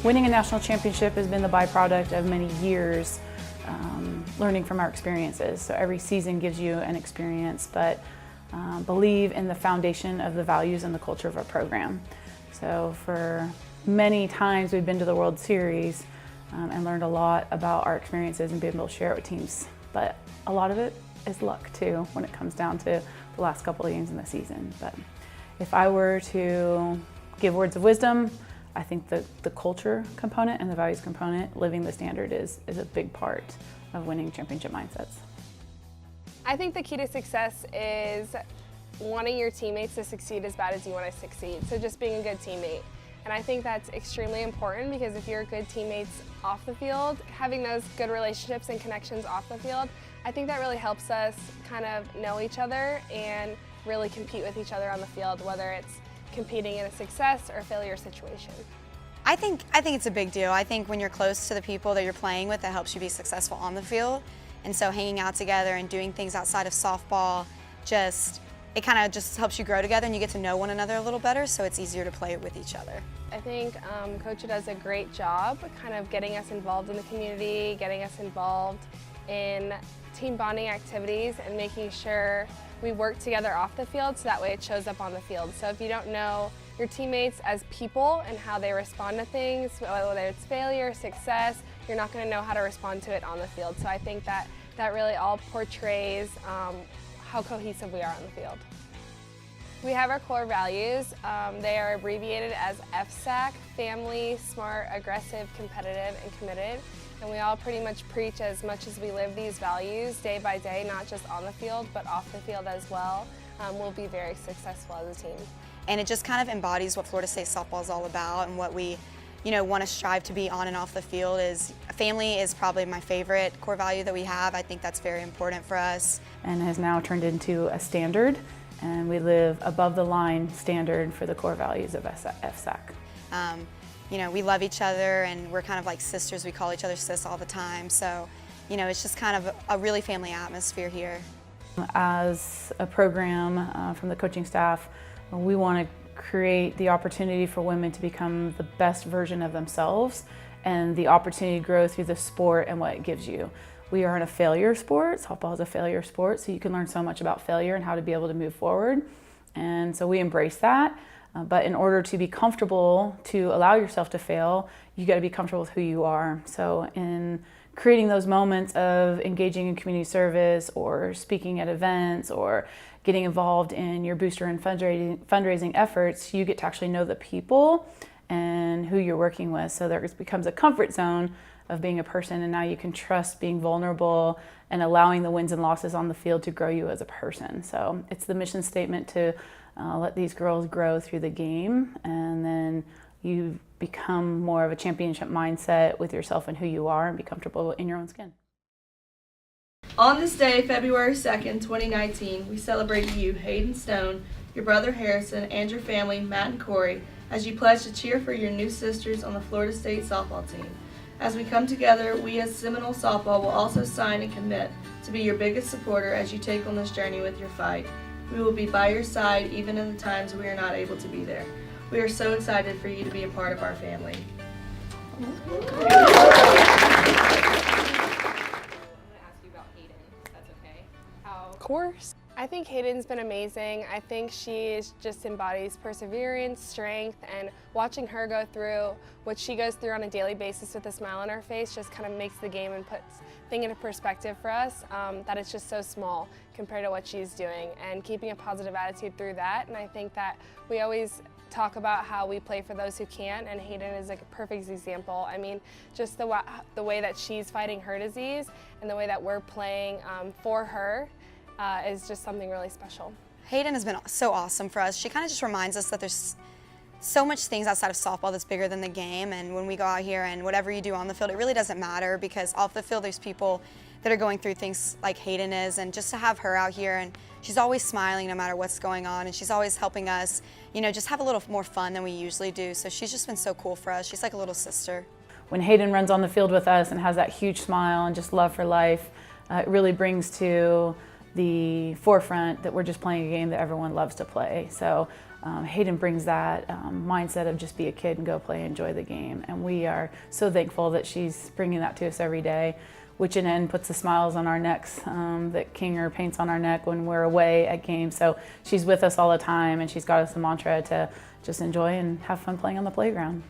Winning a national championship has been the byproduct of many years learning from our experiences. So every season gives you an experience, but believe in the foundation of the values and the culture of our program. So for many times we've been to the World Series and learned a lot about our experiences and been able to share it with teams. But a lot of it is luck too when it comes down to the last couple of games in the season. But if I were to give words of wisdom, I think the culture component and the values component, living the standard is a big part of winning championship mindsets. I think the key to success is wanting your teammates to succeed as bad as you want to succeed. So just being a good teammate. And I think that's extremely important because if you're good teammates off the field, having those good relationships and connections off the field, I think that really helps us kind of know each other and really compete with each other on the field, whether it's competing in a success or failure situation. I think it's a big deal. I think when you're close to the people that you're playing with, that helps you be successful on the field. And so hanging out together and doing things outside of softball, it kind of just helps you grow together and you get to know one another a little better, so it's easier to play with each other. I think Coach does a great job kind of getting us involved in the community, getting us involved in team bonding activities and making sure we work together off the field so that way it shows up on the field. So if you don't know your teammates as people and how they respond to things, whether it's failure, success, you're not going to know how to respond to it on the field. So I think that really all portrays how cohesive we are on the field. We have our core values. They are abbreviated as FSAC, family, smart, aggressive, competitive, and committed. And we all pretty much preach as much as we live these values day by day, not just on the field, but off the field as well. We'll be very successful as a team. And it just kind of embodies what Florida State softball is all about and what we want to strive to be on and off the field. Family is probably my favorite core value that we have. I think that's very important for us. And has now turned into a standard, and we live above the line standard for the core values of FSAC. We love each other and we're kind of like sisters. We call each other sis all the time. So, it's just kind of a really family atmosphere here. As a program from the coaching staff, we want to create the opportunity for women to become the best version of themselves and the opportunity to grow through the sport and what it gives you. We are in a failure sport. Softball is a failure sport, so you can learn so much about failure and how to be able to move forward. And so we embrace that. But in order to be comfortable to allow yourself to fail, you got to be comfortable with who you are. So in creating those moments of engaging in community service or speaking at events or getting involved in your booster and fundraising efforts, you get to actually know the people and who you're working with. So there becomes a comfort zone of being a person, and now you can trust being vulnerable and allowing the wins and losses on the field to grow you as a person. So it's the mission statement to let these girls grow through the game, and then you become more of a championship mindset with yourself and who you are and be comfortable in your own skin. On this day, February 2nd, 2019, we celebrate you, Hayden Stone, your brother Harrison, and your family, Matt and Corey, as you pledge to cheer for your new sisters on the Florida State softball team. As we come together, we as Seminole Softball will also sign and commit to be your biggest supporter as you take on this journey with your fight. We will be by your side even in the times we are not able to be there. We are so excited for you to be a part of our family. Of course. I think Hayden's been amazing. I think she just embodies perseverance, strength, and watching her go through what she goes through on a daily basis with a smile on her face just kind of makes the game and puts things into perspective for us, that it's just so small compared to what she's doing, and keeping a positive attitude through that. And I think that we always talk about how we play for those who can't, and Hayden is like a perfect example. I mean, just the way that she's fighting her disease and the way that we're playing for her is just something really special. Hayden has been so awesome for us. She kind of just reminds us that there's so much things outside of softball that's bigger than the game, and when we go out here and whatever you do on the field, it really doesn't matter, because off the field there's people that are going through things like Hayden is, and just to have her out here, and she's always smiling no matter what's going on, and she's always helping us, just have a little more fun than we usually do. So she's just been so cool for us. She's like a little sister. When Hayden runs on the field with us and has that huge smile and just love for life, it really brings to the forefront that we're just playing a game that everyone loves to play. So Hayden brings that mindset of just be a kid and go play, enjoy the game. And we are so thankful that she's bringing that to us every day, which in end puts the smiles on our necks that Kinger paints on our neck when we're away at games. So she's with us all the time, and she's got us a mantra to just enjoy and have fun playing on the playground.